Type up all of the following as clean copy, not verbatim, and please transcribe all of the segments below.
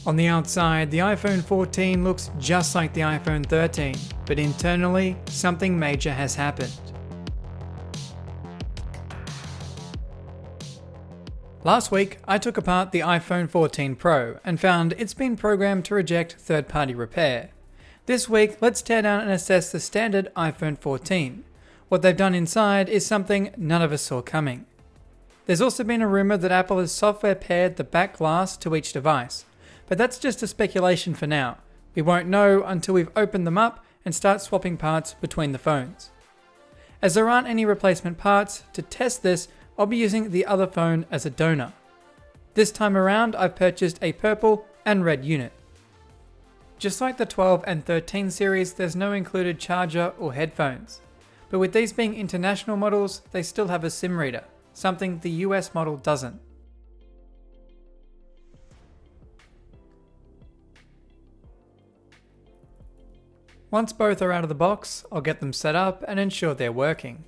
On the outside, the iPhone 14 looks just like the iPhone 13, but internally, something major has happened. Last week, I took apart the iPhone 14 Pro and found it's been programmed to reject third-party repair. This week, let's tear down and assess the standard iPhone 14. What they've done inside is something none of us saw coming. There's also been a rumor that Apple has software paired the back glass to each device, but that's just a speculation for now. We won't know until we've opened them up and start swapping parts between the phones. As there aren't any replacement parts, to test this, I'll be using the other phone as a donor. This time around, I've purchased a purple and red unit. Just like the 12 and 13 series, there's no included charger or headphones. But with these being international models, they still have a SIM reader, something the US model doesn't. Once both are out of the box, I'll get them set up and ensure they're working.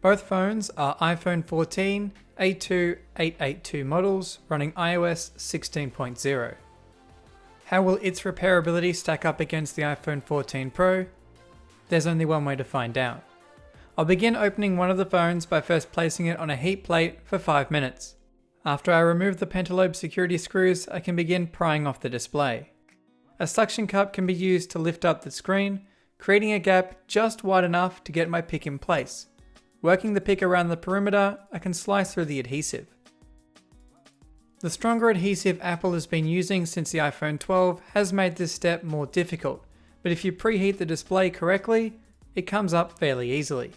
Both phones are iPhone 14 A2882 models running iOS 16.0. How will its repairability stack up against the iPhone 14 Pro? There's only one way to find out. I'll begin opening one of the phones by first placing it on a heat plate for 5 minutes. After I remove the pentalobe security screws, I can begin prying off the display. A suction cup can be used to lift up the screen, creating a gap just wide enough to get my pick in place. Working the pick around the perimeter, I can slice through the adhesive. The stronger adhesive Apple has been using since the iPhone 12 has made this step more difficult, but if you preheat the display correctly, it comes up fairly easily.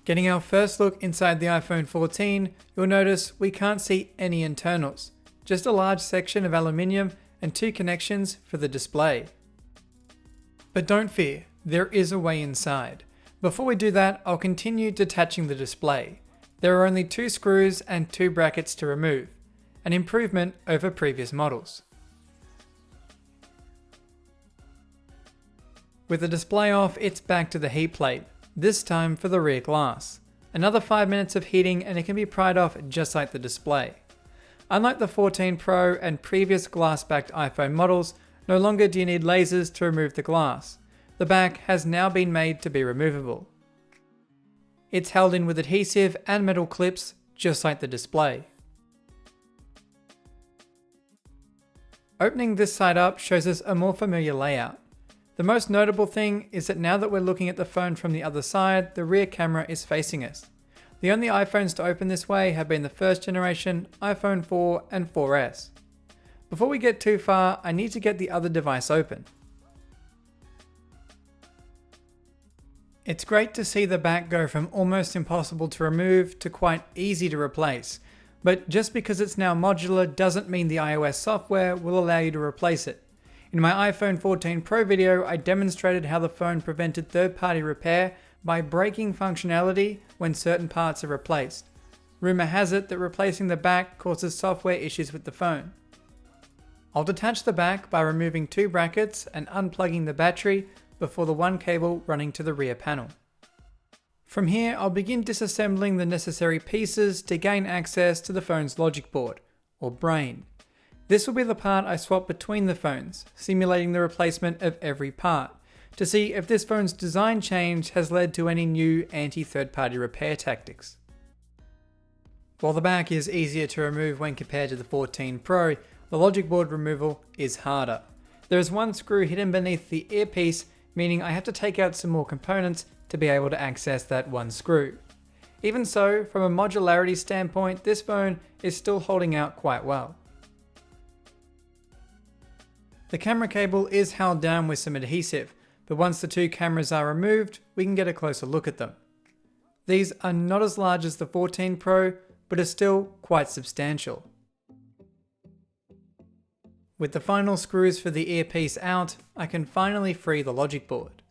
Getting our first look inside the iPhone 14, you'll notice we can't see any internals, just a large section of aluminium and 2 connections for the display. But don't fear, there is a way inside. Before we do that, I'll continue detaching the display. There are only 2 screws and 2 brackets to remove, an improvement over previous models. With the display off, it's back to the heat plate, this time for the rear glass. Another 5 minutes of heating and it can be pried off just like the display. Unlike the 14 Pro and previous glass-backed iPhone models, no longer do you need lasers to remove the glass. The back has now been made to be removable. It's held in with adhesive and metal clips, just like the display. Opening this side up shows us a more familiar layout. The most notable thing is that now that we're looking at the phone from the other side, the rear camera is facing us. The only iPhones to open this way have been the first generation iPhone 4 and 4S. Before we get too far, I need to get the other device open. It's great to see the back go from almost impossible to remove to quite easy to replace, but just because it's now modular doesn't mean the iOS software will allow you to replace it. In my iPhone 14 Pro video, I demonstrated how the phone prevented third-party repair by breaking functionality when certain parts are replaced. Rumor has it that replacing the back causes software issues with the phone. I'll detach the back by removing 2 brackets and unplugging the battery before the one cable running to the rear panel. From here, I'll begin disassembling the necessary pieces to gain access to the phone's logic board, or brain. This will be the part I swap between the phones, simulating the replacement of every part, to see if this phone's design change has led to any new anti-third-party repair tactics. While the back is easier to remove when compared to the 14 Pro, the logic board removal is harder. There is one screw hidden beneath the earpiece, meaning I have to take out some more components to be able to access that one screw. Even so, from a modularity standpoint, this phone is still holding out quite well. The camera cable is held down with some adhesive, but once the 2 cameras are removed, we can get a closer look at them. These are not as large as the 14 Pro, but are still quite substantial. With the final screws for the earpiece out, I can finally free the logic board.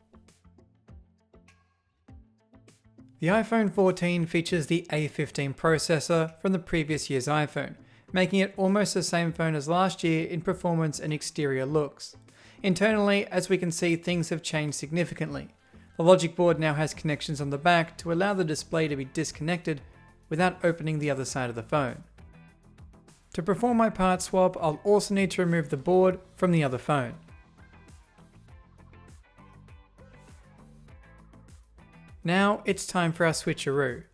The iPhone 14 features the A15 processor from the previous year's iPhone, making it almost the same phone as last year in performance and exterior looks. Internally, as we can see, things have changed significantly. The logic board now has connections on the back to allow the display to be disconnected without opening the other side of the phone. To perform my part swap, I'll also need to remove the board from the other phone. Now it's time for our switcheroo.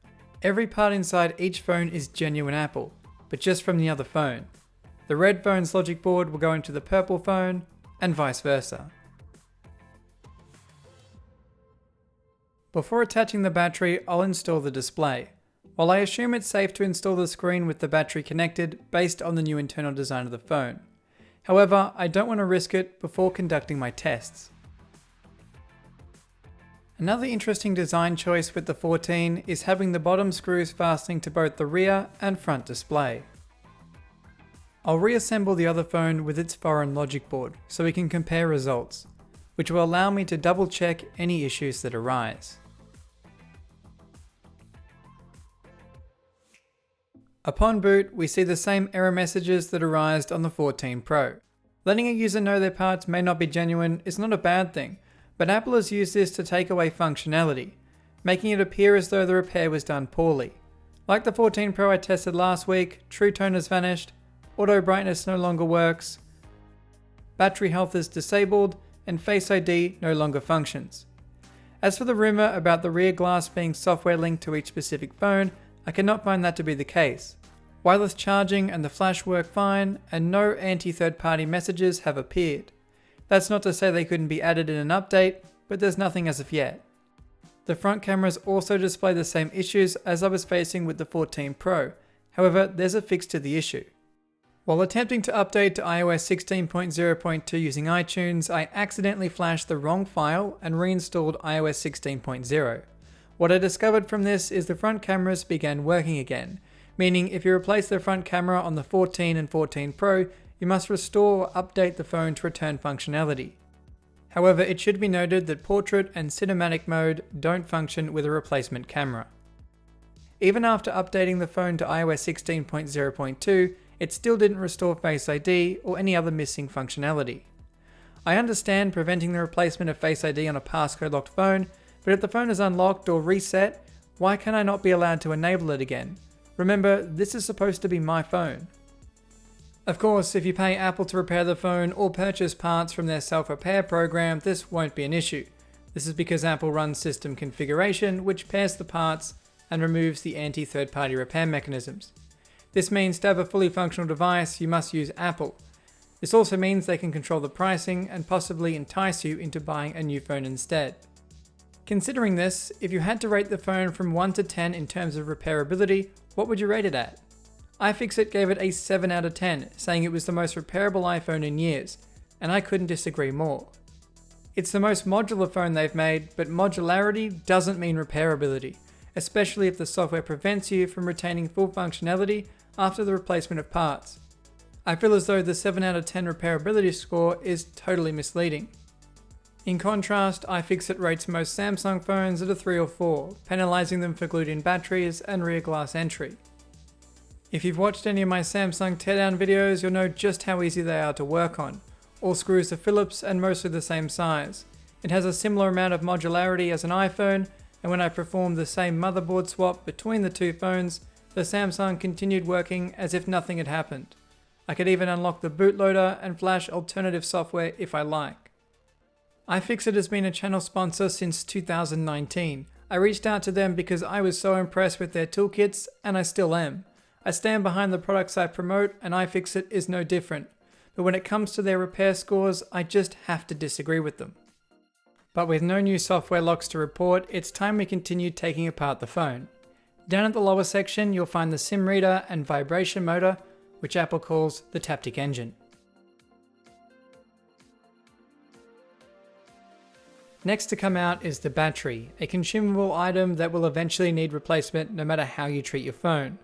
Every part inside each phone is genuine Apple, but just from the other phone. The red phone's logic board will go into the purple phone, and vice versa. Before attaching the battery, I'll install the display. While I assume it's safe to install the screen with the battery connected based on the new internal design of the phone. However, I don't want to risk it before conducting my tests. Another interesting design choice with the 14 is having the bottom screws fastening to both the rear and front display. I'll reassemble the other phone with its foreign logic board so we can compare results, which will allow me to double check any issues that arise. Upon boot, we see the same error messages that arised on the 14 Pro. Letting a user know their parts may not be genuine is not a bad thing, but Apple has used this to take away functionality, making it appear as though the repair was done poorly. Like the 14 Pro I tested last week, True Tone has vanished, auto brightness no longer works, battery health is disabled, and Face ID no longer functions. As for the rumour about the rear glass being software linked to each specific phone, I cannot find that to be the case. Wireless charging and the flash work fine, and no anti-third-party messages have appeared. That's not to say they couldn't be added in an update, but there's nothing as of yet. The front cameras also display the same issues as I was facing with the 14 Pro, however there's a fix to the issue. While attempting to update to iOS 16.0.2 using iTunes, I accidentally flashed the wrong file and reinstalled iOS 16.0. What I discovered from this is the front cameras began working again, meaning if you replace the front camera on the 14 and 14 Pro, you must restore or update the phone to return functionality. However, it should be noted that portrait and cinematic mode don't function with a replacement camera. Even after updating the phone to iOS 16.0.2, it still didn't restore Face ID or any other missing functionality. I understand preventing the replacement of Face ID on a passcode locked phone, but if the phone is unlocked or reset, why can I not be allowed to enable it again? Remember, this is supposed to be my phone. Of course, if you pay Apple to repair the phone or purchase parts from their self-repair program, this won't be an issue. This is because Apple runs system configuration, which pairs the parts and removes the anti-third-party repair mechanisms. This means to have a fully functional device, you must use Apple. This also means they can control the pricing and possibly entice you into buying a new phone instead. Considering this, if you had to rate the phone from 1 to 10 in terms of repairability, what would you rate it at? iFixit gave it a 7 out of 10, saying it was the most repairable iPhone in years, and I couldn't disagree more. It's the most modular phone they've made, but modularity doesn't mean repairability, especially if the software prevents you from retaining full functionality after the replacement of parts. I feel as though the 7 out of 10 repairability score is totally misleading. In contrast, iFixit rates most Samsung phones at a 3 or 4, penalising them for glued-in batteries and rear glass entry. If you've watched any of my Samsung teardown videos, you'll know just how easy they are to work on. All screws are Phillips and mostly the same size. It has a similar amount of modularity as an iPhone, and when I performed the same motherboard swap between the two phones, the Samsung continued working as if nothing had happened. I could even unlock the bootloader and flash alternative software if I like. iFixit has been a channel sponsor since 2019. I reached out to them because I was so impressed with their toolkits, and I still am. I stand behind the products I promote, and iFixit is no different. But when it comes to their repair scores, I just have to disagree with them. But with no new software locks to report, it's time we continue taking apart the phone. Down at the lower section, you'll find the SIM reader and vibration motor, which Apple calls the Taptic Engine. Next to come out is the battery, a consumable item that will eventually need replacement no matter how you treat your phone.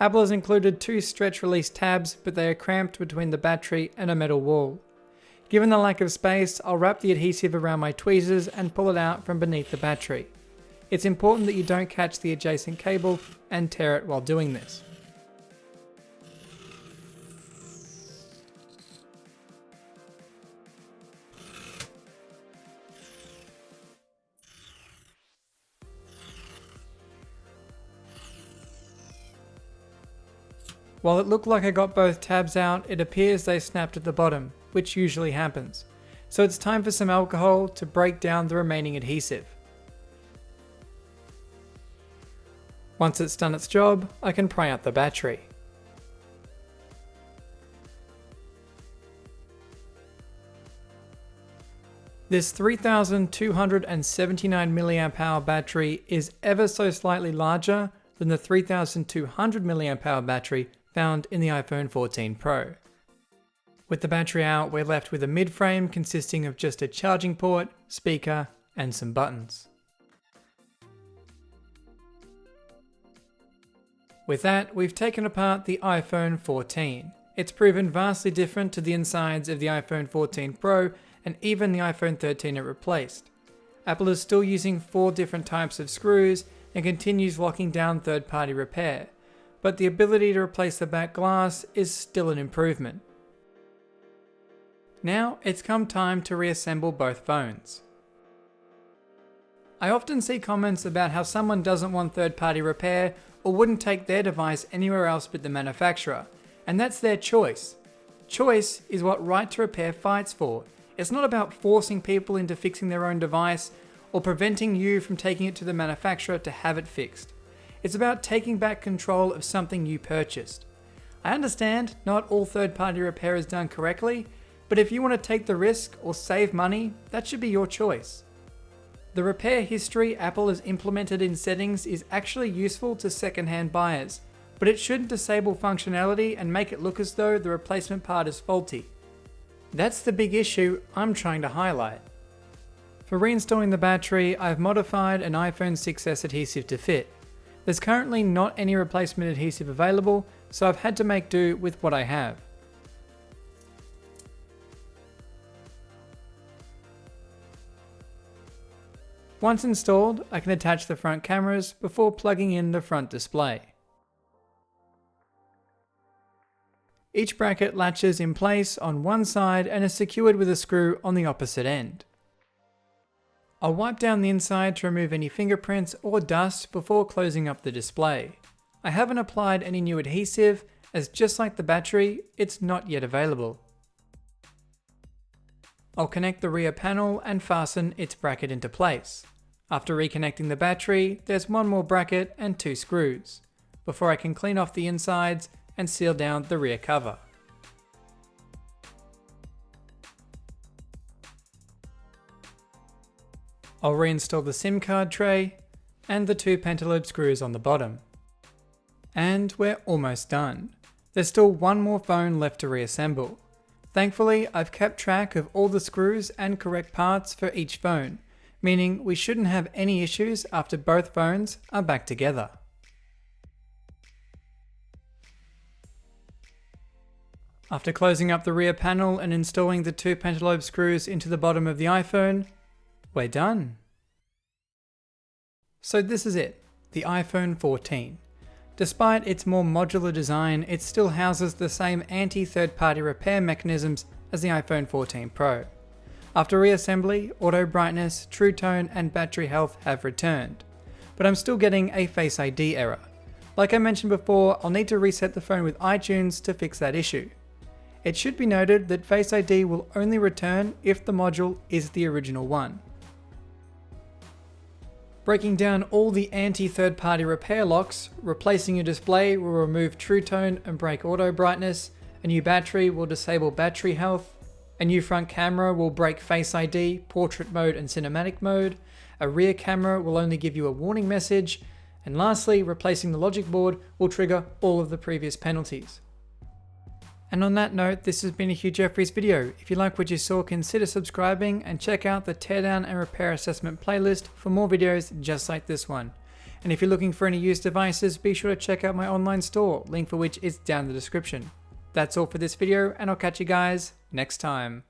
Apple has included 2 stretch release tabs, but they are cramped between the battery and a metal wall. Given the lack of space, I'll wrap the adhesive around my tweezers and pull it out from beneath the battery. It's important that you don't catch the adjacent cable and tear it while doing this. While it looked like I got both tabs out, it appears they snapped at the bottom, which usually happens. So it's time for some alcohol to break down the remaining adhesive. Once it's done its job, I can pry out the battery. This 3279 mAh battery is ever so slightly larger than the 3200 mAh battery found in the iPhone 14 Pro. With the battery out, we're left with a mid-frame consisting of just a charging port, speaker, and some buttons. With that, we've taken apart the iPhone 14. It's proven vastly different to the insides of the iPhone 14 Pro and even the iPhone 13 it replaced. Apple is still using 4 different types of screws and continues locking down third-party repair, but the ability to replace the back glass is still an improvement. Now it's come time to reassemble both phones. I often see comments about how someone doesn't want third-party repair or wouldn't take their device anywhere else but the manufacturer, and that's their choice. Choice is what Right to Repair fights for. It's not about forcing people into fixing their own device or preventing you from taking it to the manufacturer to have it fixed. It's about taking back control of something you purchased. I understand not all third-party repair is done correctly, but if you want to take the risk or save money, that should be your choice. The repair history Apple has implemented in settings is actually useful to second-hand buyers, but it shouldn't disable functionality and make it look as though the replacement part is faulty. That's the big issue I'm trying to highlight. For reinstalling the battery, I've modified an iPhone 6s adhesive to fit. There's currently not any replacement adhesive available, so I've had to make do with what I have. Once installed, I can attach the front cameras before plugging in the front display. Each bracket latches in place on one side and is secured with a screw on the opposite end. I'll wipe down the inside to remove any fingerprints or dust before closing up the display. I haven't applied any new adhesive, as just like the battery, it's not yet available. I'll connect the rear panel and fasten its bracket into place. After reconnecting the battery, there's one more bracket and 2 screws, before I can clean off the insides and seal down the rear cover. I'll reinstall the SIM card tray and the 2 pentalobe screws on the bottom. And we're almost done. There's still one more phone left to reassemble. Thankfully, I've kept track of all the screws and correct parts for each phone, meaning we shouldn't have any issues after both phones are back together. After closing up the rear panel and installing the 2 pentalobe screws into the bottom of the iPhone, we're done. So this is it, the iPhone 14. Despite its more modular design, it still houses the same anti-third-party repair mechanisms as the iPhone 14 Pro. After reassembly, auto brightness, true tone and battery health have returned, but I'm still getting a Face ID error. Like I mentioned before, I'll need to reset the phone with iTunes to fix that issue. It should be noted that Face ID will only return if the module is the original one. Breaking down all the anti-third-party repair locks, replacing your display will remove True Tone and break auto brightness, a new battery will disable battery health, a new front camera will break Face ID, portrait mode and cinematic mode, a rear camera will only give you a warning message, and lastly, replacing the logic board will trigger all of the previous penalties. And on that note, this has been a Hugh Jeffries video. If you like what you saw, consider subscribing and check out the Teardown and Repair Assessment playlist for more videos just like this one. And if you're looking for any used devices, be sure to check out my online store, link for which is down in the description. That's all for this video, and I'll catch you guys next time.